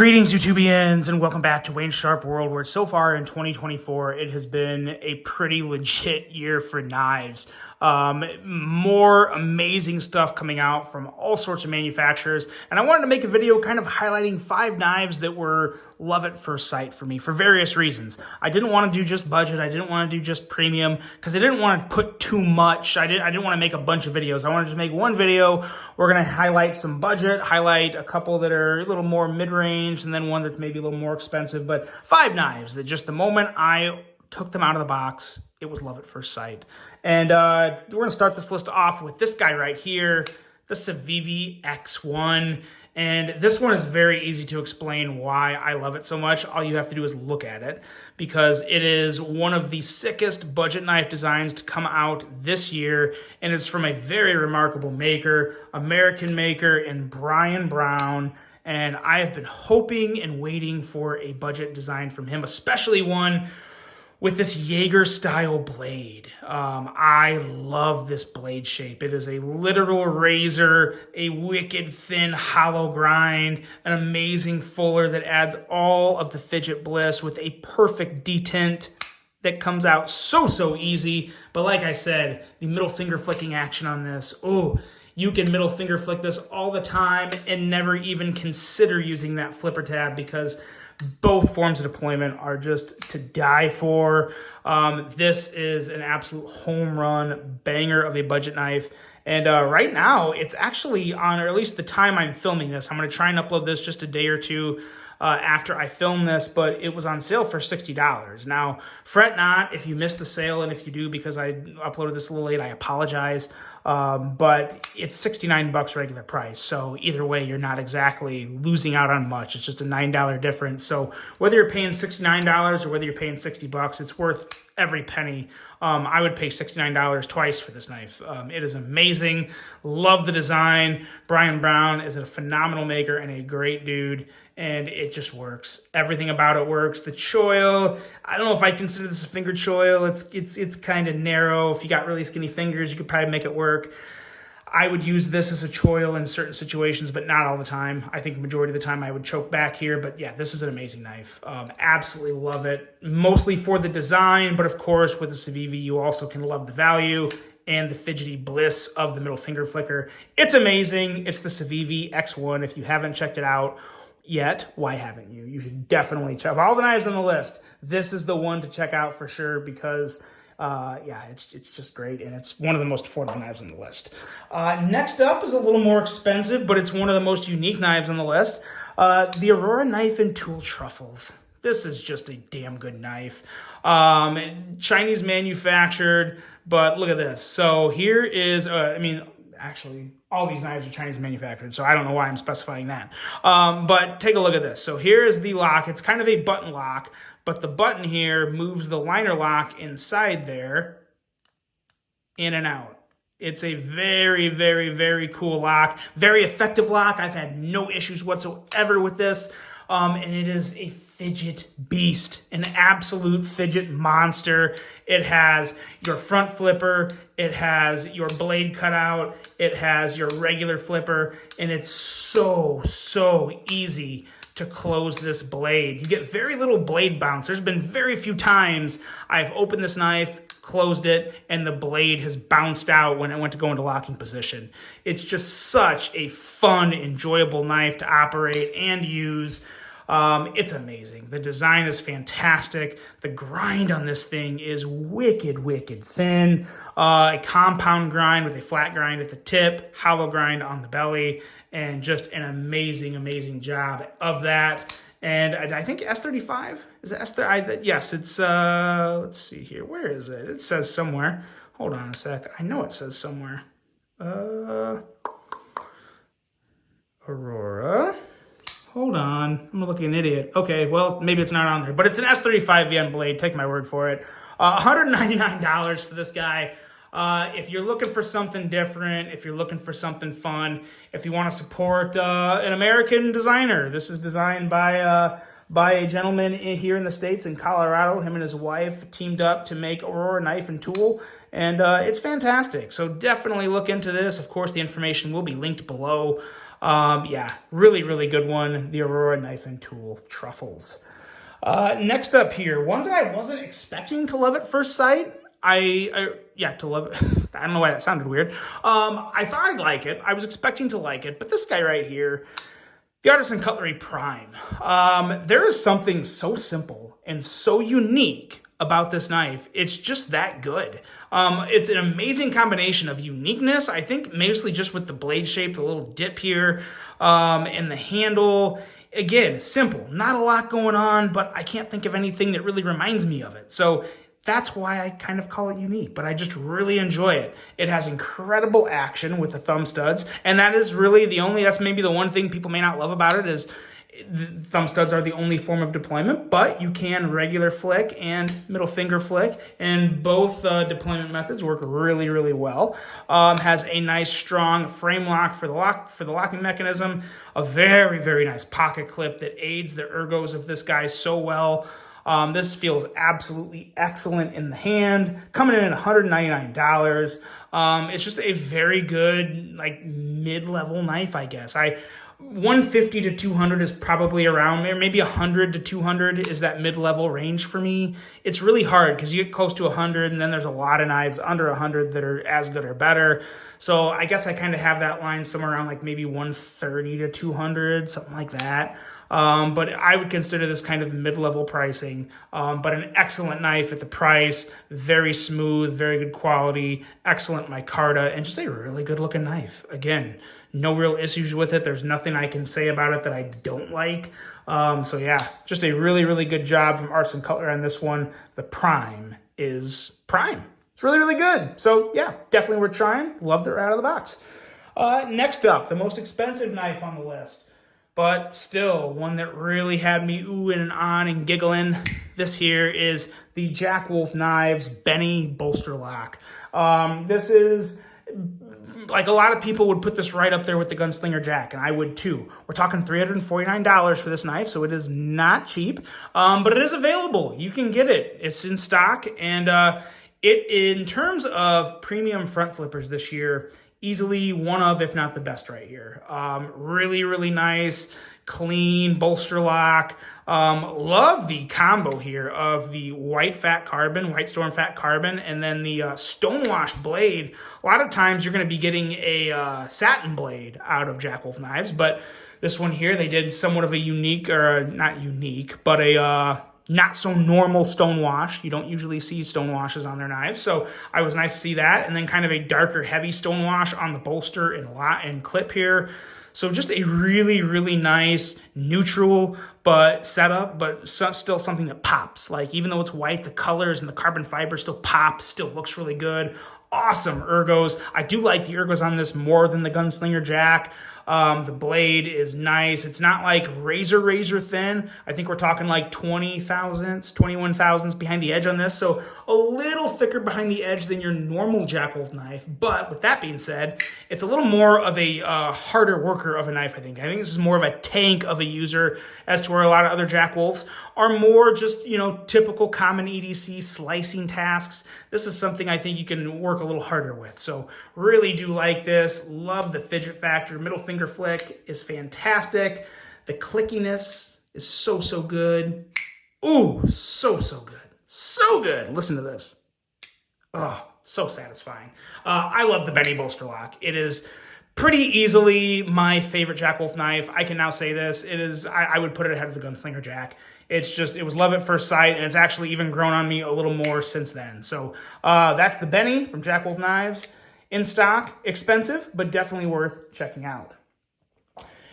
Greetings, YouTubians, and welcome back to Wayne Sharp World, where so far in 2024, it has been a pretty legit year for knives. More amazing stuff coming out from all sorts of manufacturers, and I wanted to make a video kind of highlighting 5 knives that were love at first sight for me for various reasons. I didn't want to do just budget, I didn't want to do just premium, because I didn't want to put too much. I didn't want to make a bunch of videos. I wanted to just make one video. We're going to highlight some budget, highlight a couple that are a little more mid-range, and then one that's maybe a little more expensive, but 5 knives that just the moment I took them out of the box, it was love at first sight. And we're going to start this list off with this guy right here, the Civivi ExOne. And this one is very easy to explain why I love it so much. All you have to do is look at it, because it is one of the sickest budget knife designs to come out this year, and it's from a very remarkable maker, American maker, in Brian Brown. And I have been hoping and waiting for a budget design from him, especially one with this Jaeger-style blade. I love this blade shape. It is a literal razor, a wicked thin hollow grind, an amazing fuller that adds all of the fidget bliss with a perfect detent that comes out so easy. But like I said, the middle finger flicking action on this, you can middle finger flick this all the time and never even consider using that flipper tab, because both forms of deployment are just to die for. This is an absolute home run banger of a budget knife. And right now, it's actually on, or at least the time I'm filming this, I'm going to try and upload this just a day or two after I film this, but it was on sale for $60. Now, fret not if you missed the sale, and if you do, because I uploaded this a little late, I apologize. But it's 69 bucks regular price. So either way, you're not exactly losing out on much. It's just a $9 difference. So whether you're paying $69 or whether you're paying 60 bucks, it's worth every penny. I would pay $69 twice for this knife. It is amazing. Love the design. Brian Brown is a phenomenal maker and a great dude, and it just works. Everything about it works. The choil, I don't know if I consider this a finger choil. It's kind of narrow. If you got really skinny fingers, you could probably make it work. I would use this as a choil in certain situations, but not all the time. I think the majority of the time I would choke back here, but yeah, this is an amazing knife. Absolutely love it, mostly for the design, but of course with the Civivi, you also can love the value and the fidgety bliss of the middle finger flicker. It's amazing. It's the Civivi ExOne. If you haven't checked it out yet, why haven't you? You should definitely check. Of all the knives on the list, this is the one to check out for sure, because yeah, it's just great, and it's one of the most affordable knives on the list. Next up is a little more expensive, but it's one of the most unique knives on the list. The Aurora knife and tool truffles. This is just a damn good knife. Chinese manufactured, but look at this. So here is, actually, all these knives are Chinese manufactured, so I don't know why I'm specifying that. But take a look at this. So here is the lock. It's kind of a button lock, but the button here moves the liner lock inside there, in and out. It's a very cool lock. Very effective lock. I've had no issues whatsoever with this. And it is a fidget beast, an absolute fidget monster. It has your front flipper, it has your blade cutout, it has your regular flipper, and it's so easy to close this blade. You get very little blade bounce. There's been very few times I've opened this knife, closed it, and the blade has bounced out when it went to go into locking position. It's just such a fun, enjoyable knife to operate and use. It's amazing. The design is fantastic. The grind on this thing is wicked thin. A compound grind with a flat grind at the tip, hollow grind on the belly, and just an amazing job of that. And I think S35, is it S30? Yes, it's, let's see here. Where is it? It says somewhere. Hold on a sec. I know it says somewhere. Aurora. Hold on, I'm looking an idiot. Okay, well, maybe it's not on there, but it's an S35 VN blade, take my word for it. $199 for this guy. If you're looking for something different, if you're looking for something fun, if you want to support an American designer, this is designed by a gentleman here in the States, in Colorado. Him and his wife teamed up to make Aurora knife and tool, and it's fantastic. So definitely look into this. Of course, the information will be linked below. Yeah, really, really good one. The Aurora knife and tool truffles. Next up here, one that I wasn't expecting to love at first sight. Yeah, to love it. I don't know why that sounded weird. I thought I'd like it. I was expecting to like it, but this guy right here, the Artisan Cutlery Prime. There is something so simple and so unique about this knife. It's just that good. It's an amazing combination of uniqueness, I think mostly just with the blade shape, the little dip here, and the handle. Again, simple, not a lot going on, but I can't think of anything that really reminds me of it. So that's why I kind of call it unique, but I just really enjoy it. It has incredible action with the thumb studs, and that is really that's maybe the one thing people may not love about it is the thumb studs are the only form of deployment, but you can regular flick and middle finger flick, and both deployment methods work really, really well. Has a nice strong frame lock for the locking mechanism, a very, very nice pocket clip that aids the ergos of this guy so well. This feels absolutely excellent in the hand, coming in at $199. It's just a very good, like, mid-level knife, I guess. 150 to 200 is probably around there. Maybe 100 to 200 is that mid-level range for me. It's really hard because you get close to 100, and then there's a lot of knives under 100 that are as good or better. So I guess I kind of have that line somewhere around like maybe 130 to 200, something like that. But I would consider this kind of mid-level pricing, but an excellent knife at the price, very smooth, very good quality, excellent micarta, and just a really good-looking knife. Again, no real issues with it. There's nothing I can say about it that I don't like. So yeah, just a really, really good job from Artisan Cutlery on this one. The Prime is Prime. It's really, really good. So yeah, definitely worth trying. Love that right out of the box. Next up, the most expensive knife on the list, but still one that really had me oohing and on and giggling. This here is the Jack Wolf Knives Benny Bolster Lock. This is, like, a lot of people would put this right up there with the Gunslinger Jack, and I would too. We're talking $349 for this knife, so it is not cheap, but it is available. You can get it. It's in stock, and in terms of premium front flippers this year, easily one of, if not the best right here. Really, really nice, clean bolster lock. Love the combo here of the white Storm Fat Carbon, and then the stonewashed blade. A lot of times you're going to be getting a satin blade out of Jack Wolf knives, but this one here, they did somewhat of a unique, or not unique, but a not so normal stonewash. You don't usually see stonewashes on their knives, so I was nice to see that. And then kind of a darker, heavy stonewash on the bolster and clip here. So just a really, really nice neutral setup, but still something that pops. Like, even though it's white, the colors and the carbon fiber still pop, still looks really good. Awesome ergos. I do like the ergos on this more than the Gunslinger Jack. The blade is nice. It's not like razor thin. I think we're talking like 20 thousandths, 21 thousandths behind the edge on this. So a little thicker behind the edge than your normal Jack Wolf knife. But with that being said, it's a little more of a harder worker of a knife, I think. I think this is more of a tank of a user, as to where a lot of other Jack Wolves are more just, typical common EDC slicing tasks. This is something I think you can work a little harder with. So really do like this. Love the fidget factor. Middle finger flick is fantastic. The clickiness is so good. Ooh, so good. So good. Listen to this. Oh, so satisfying. I love the Benny Bolster Lock. It is pretty easily my favorite Jack Wolf knife. I can now say this. It is, I would put it ahead of the Gunslinger Jack. It was love at first sight, and it's actually even grown on me a little more since then. So that's the Benny from Jack Wolf Knives. In stock, expensive, but definitely worth checking out.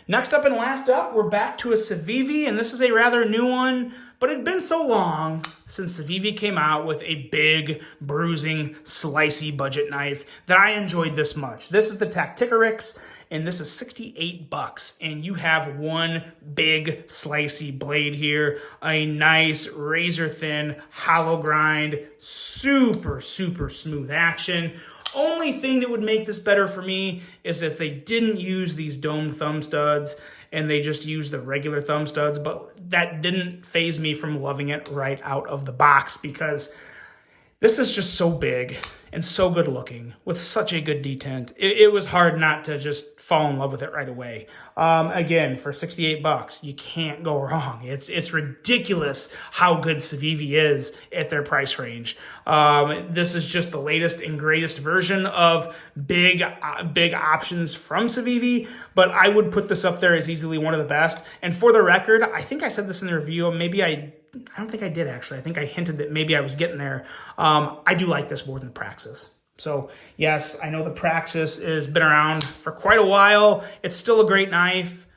Next up and last up, we're back to a Civivi, and this is a rather new one, but it'd been so long since Civivi came out with a big, bruising, slicey budget knife that I enjoyed this much. This is the Tacticorix, and this is $68, and you have one big, slicey blade here, a nice, razor-thin, hollow grind, super smooth action. Only thing that would make this better for me is if they didn't use these domed thumb studs and they just used the regular thumb studs, but that didn't faze me from loving it right out of the box, because this is just so big. and so good looking with such a good detent. It was hard not to just fall in love with it right away. Again, for $68, you can't go wrong. It's ridiculous how good Civivi is at their price range. This is just the latest and greatest version of big options from Civivi, but I would put this up there as easily one of the best. And for the record, I think I said this in the review, maybe I don't think I did actually. I think I hinted that maybe I was getting there. I do like this more than the Praxis. So yes, I know the Praxis has been around for quite a while. It's still a great knife,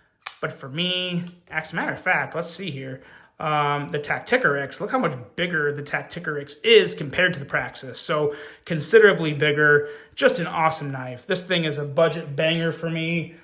but for me, as a matter of fact, let's see here. The Tacticorix, look how much bigger the Tacticorix is compared to the Praxis. So considerably bigger, just an awesome knife. This thing is a budget banger for me.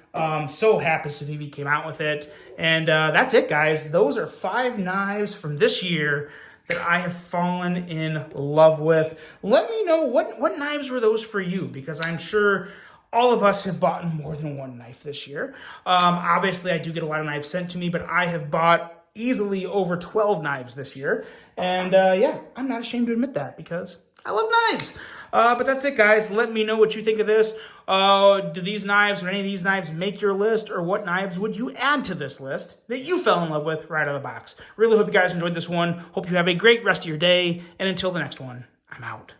So happy Civivi came out with it. And that's it, guys. Those are 5 knives from this year that I have fallen in love with. Let me know what knives were those for you, because I'm sure all of us have bought more than one knife this year. Obviously, I do get a lot of knives sent to me, but I have bought easily over 12 knives this year. And yeah, I'm not ashamed to admit that because I love knives. But that's it, guys. Let me know what you think of this. Do these knives or any of these knives make your list, or what knives would you add to this list that you fell in love with right out of the box? Really hope you guys enjoyed this one. Hope you have a great rest of your day. And until the next one, I'm out.